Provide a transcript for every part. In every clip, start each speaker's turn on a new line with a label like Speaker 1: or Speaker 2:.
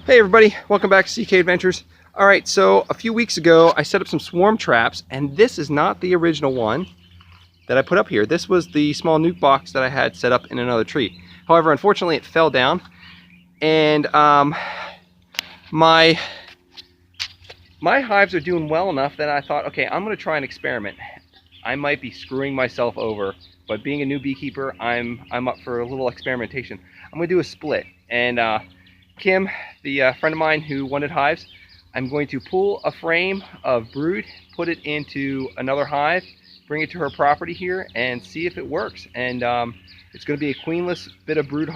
Speaker 1: Hey everybody, welcome back to CK Adventures. Alright, so a few weeks ago I set up some swarm traps, and this is not the original one that I put up here. This was the small nuke box that I had set up in another tree. However, unfortunately it fell down, and my hives are doing well enough that I thought, okay, I'm going to try an experiment. I might be screwing myself over, but being a new beekeeper, I'm up for a little experimentation. I'm going to do a split, and Kim, the friend of mine who wanted hives, I'm going to pull a frame of brood, put it into another hive, bring it to her property here, and see if it works. And it's going to be a queenless bit of brood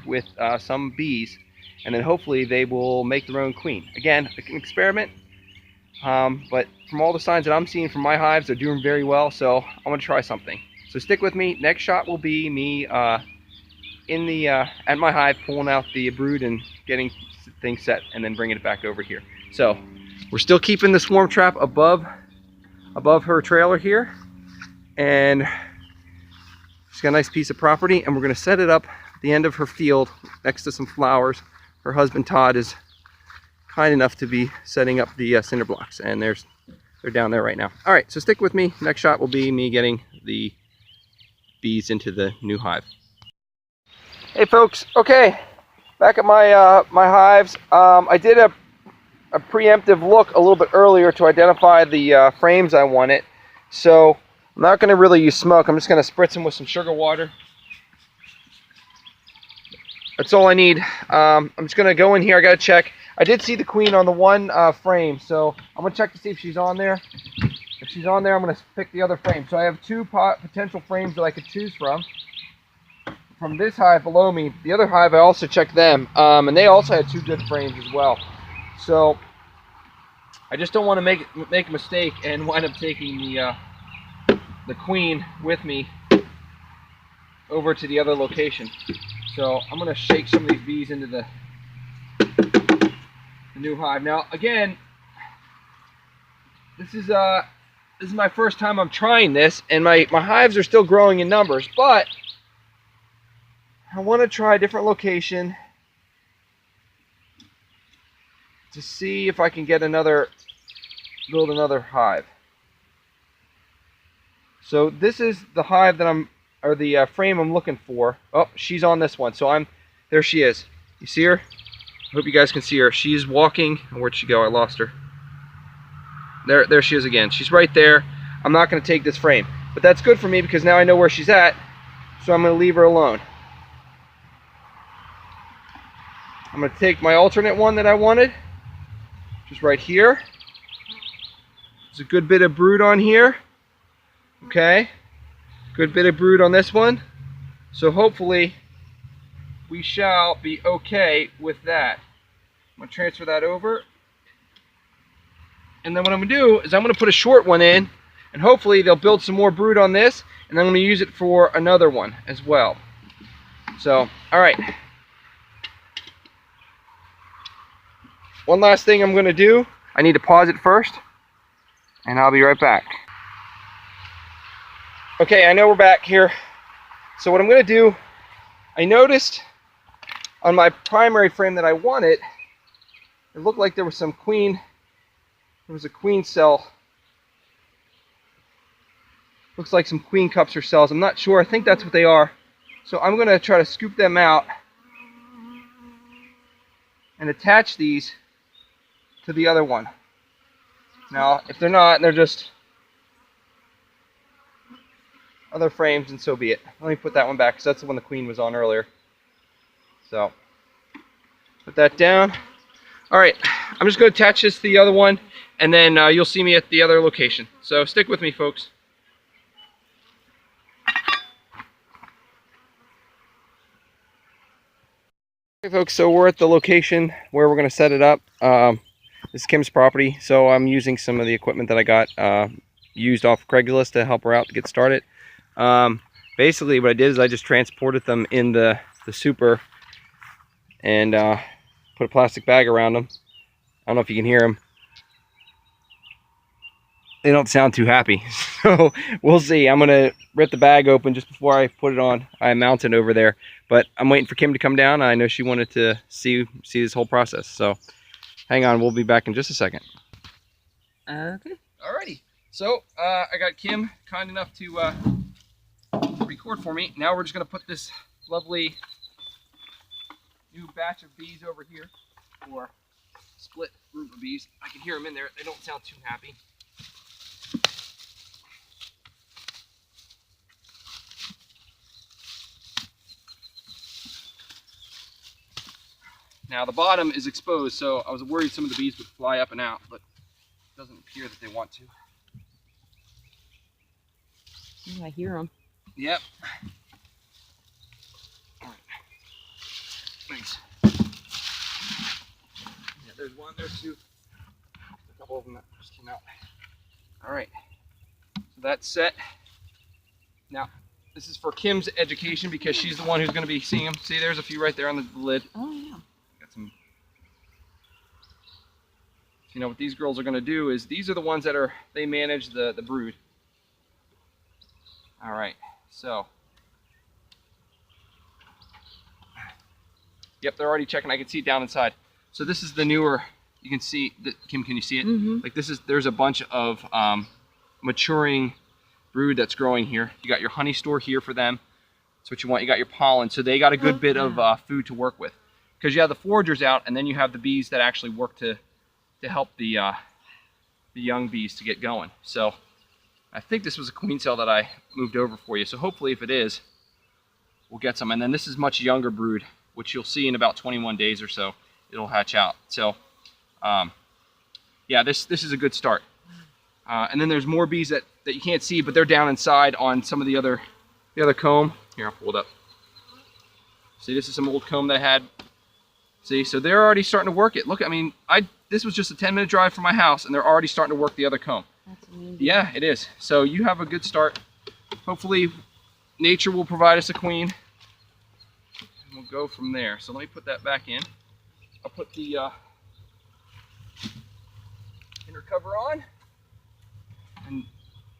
Speaker 1: with some bees, and then hopefully they will make their own queen. Again, an experiment, but from all the signs that I'm seeing from my hives, they're doing very well, so I'm going to try something. So stick with me. Next shot will be me in the at my hive, pulling out the brood and getting things set, and then bringing it back over here. So we're still keeping the swarm trap above her trailer here, and she's got a nice piece of property, and we're going to set it up at the end of her field next to some flowers. Her husband Todd is kind enough to be setting up the cinder blocks, and they're down there right now. All right, so stick with me. Next shot will be me getting the bees into the new hive. Hey folks, okay, back at my my hives. I did a preemptive look a little bit earlier to identify the frames I wanted. So I'm not going to really use smoke. I'm just going to spritz them with some sugar water. That's all I need. I'm just going to go in here. I got to check. I did see the queen on the one frame, so I'm going to check to see if she's on there. If she's on there, I'm going to pick the other frame. So I have two potential frames that I could choose from. From this hive below me, the other hive, I also checked them, and they also had two good frames as well. So I just don't want to make a mistake and wind up taking the queen with me over to the other location. So I'm going to shake some of these bees into the new hive. Now again, this is my first time I'm trying this, and my hives are still growing in numbers, but I want to try a different location to see if I can get build another hive. So this is the hive that the frame I'm looking for. Oh, she's on this one. So there she is. You see her? I hope you guys can see her. She's walking. Where'd she go? I lost her. There she is again. She's right there. I'm not going to take this frame, but that's good for me because now I know where she's at. So I'm going to leave her alone. I'm going to take my alternate one that I wanted, just right here. There's a good bit of brood on here. Okay, good bit of brood on this one. So hopefully we shall be okay with that. I'm going to transfer that over. And then what I'm going to do is I'm going to put a short one in, and hopefully they'll build some more brood on this, and I'm going to use it for another one as well. So, all right. One last thing I'm going to do, I need to pause it first, and I'll be right back. Okay, I know we're back here. So what I'm going to do, I noticed on my primary frame that I wanted, it looked like there was a queen cell. Looks like some queen cups or cells. I'm not sure. I think that's what they are. So I'm going to try to scoop them out and attach these to the other one. Now, if they're not, and they're just other frames, and so be it. Let me put that one back because that's the one the queen was on earlier. So put that down. All right, I'm just going to attach this to the other one, and then you'll see me at the other location. So stick with me, folks. Okay, folks, so we're at the location where we're going to set it up. This is Kim's property, so I'm using some of the equipment that I got used off Craigslist to help her out to get started. Basically what I did is I just transported them in the super and put a plastic bag around them. I don't know if you can hear them. they don't sound too happy. So we'll see. I'm gonna rip the bag open just before I put it on. I mount it over there, but I'm waiting for Kim to come down. I know she wanted to see this whole process. So hang on, we'll be back in just a second.
Speaker 2: Okay.
Speaker 1: Alrighty. So I got Kim kind enough to record for me. Now we're just gonna put this lovely new batch of bees over here, or split group of bees. I can hear them in there. They don't sound too happy. Now the bottom is exposed, so I was worried some of the bees would fly up and out, but it doesn't appear that they want to.
Speaker 2: Ooh, I hear them.
Speaker 1: Yep. All right. Thanks. Yeah, there's one, there's two. A couple of them that just came out. All right. So that's set. Now, this is for Kim's education because she's the one who's going to be seeing them. See, there's a few right there on the lid.
Speaker 2: Oh, yeah.
Speaker 1: Got some. You know what these girls are going to do is these are the ones that they manage the brood. All right. So. Yep, they're already checking. I can see it down inside. So this is the newer. You can see, Kim, can you see it?
Speaker 2: Mm-hmm.
Speaker 1: Like there's a bunch of maturing brood that's growing here. You got your honey store here for them. That's what you want. You got your pollen. So they got a good bit of food to work with. Because you have the foragers out, and then you have the bees that actually work to help the young bees to get going. So I think this was a queen cell that I moved over for you. So hopefully if it is, we'll get some. And then this is much younger brood, which you'll see in about 21 days or so. It'll hatch out. So yeah, this is a good start. And then there's more bees that you can't see, but they're down inside on some of the other comb. Here, I'll pull it up. See, this is some old comb that I had. See, so they're already starting to work it. Look, I mean, this was just a 10-minute drive from my house, and they're already starting to work the other comb.
Speaker 2: That's amazing.
Speaker 1: Yeah, it is. So you have a good start. Hopefully, nature will provide us a queen, and we'll go from there. So let me put that back in. I'll put the inner cover on, and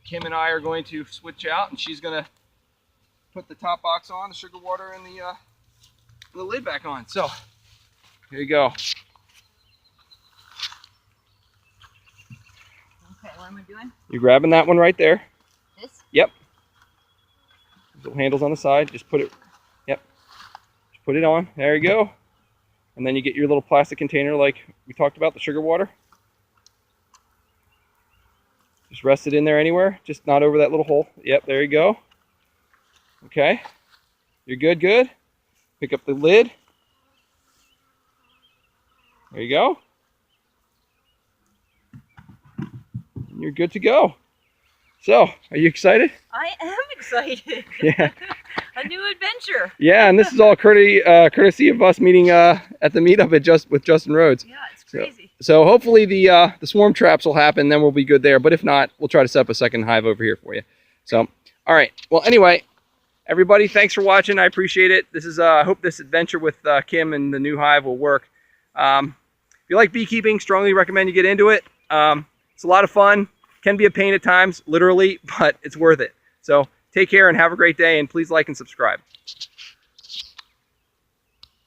Speaker 1: Kim and I are going to switch out, and she's going to put the top box on, the sugar water, and the lid back on. So here you go.
Speaker 2: Okay, what am I doing?
Speaker 1: You're grabbing that one right there.
Speaker 2: This?
Speaker 1: Yep. Little handles on the side. Just put it. Yep. Just put it on. There you go. And then you get your little plastic container like we talked about, the sugar water. Just rest it in there anywhere. Just not over that little hole. Yep, there you go. Okay. You're good. Pick up the lid. There you go. And you're good to go. So, are you excited?
Speaker 2: I am excited.
Speaker 1: Yeah.
Speaker 2: A new adventure.
Speaker 1: Yeah, and this is all courtesy of us meeting at the meetup with Justin Rhodes.
Speaker 2: Yeah, it's crazy.
Speaker 1: So hopefully the swarm traps will happen, then we'll be good there. But if not, we'll try to set up a second hive over here for you. So, all right. Well, anyway, everybody, thanks for watching. I appreciate it. This is I hope this adventure with Kim and the new hive will work. If you like beekeeping, strongly recommend you get into it. It's a lot of fun. Can be a pain at times, literally, but it's worth it. So take care and have a great day, and please like and subscribe.